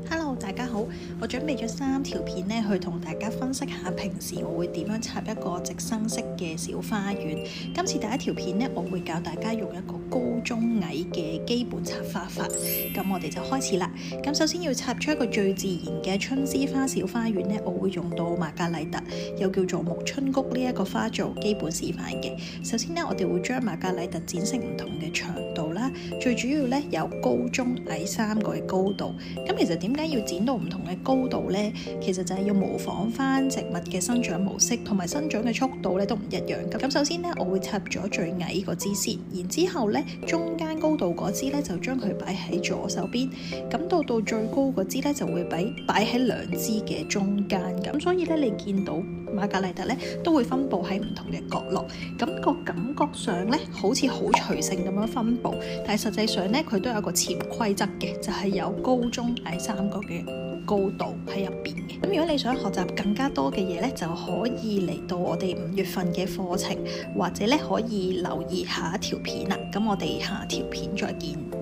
Hello，大家好，我準備咗3條片咧，去同大家分析下平時我會點樣插一個直生式嘅小花園。今次第一條片咧，我會教大家用一個高中矮嘅基本插花法。咁我哋就開始啦。咁首先要插出一個最自然嘅春枝花小花園咧，我會用到瑪格麗特，又叫做木春菊呢一個花做基本示範嘅。首先咧，我哋會將瑪格麗特剪成唔同嘅長度啦，最主要咧有高、中、矮3個嘅高度。咁其實點解要剪到唔同嘅高度呢？其實就係要模仿翻植物嘅生長模式，同埋生長嘅速度咧都唔一樣。咁首先咧，我會插咗最矮嗰支先，然之後咧中間高度嗰支咧就將佢擺喺左手邊，咁到最高嗰支咧就會擺喺2支嘅中間。咁所以咧你見到瑪格麗特咧都會分佈喺唔同嘅角落，咁個感覺上咧好似好隨性咁樣分佈，但係實際上咧佢都有一個潛規則嘅，就係有高、中、矮3個嘅高度喺入邊嘅。咁如果你想學習更加多嘅嘢咧，就可以嚟到我哋5月份嘅課程，或者咧可以留意下一條片啦。咁我哋下條片再見。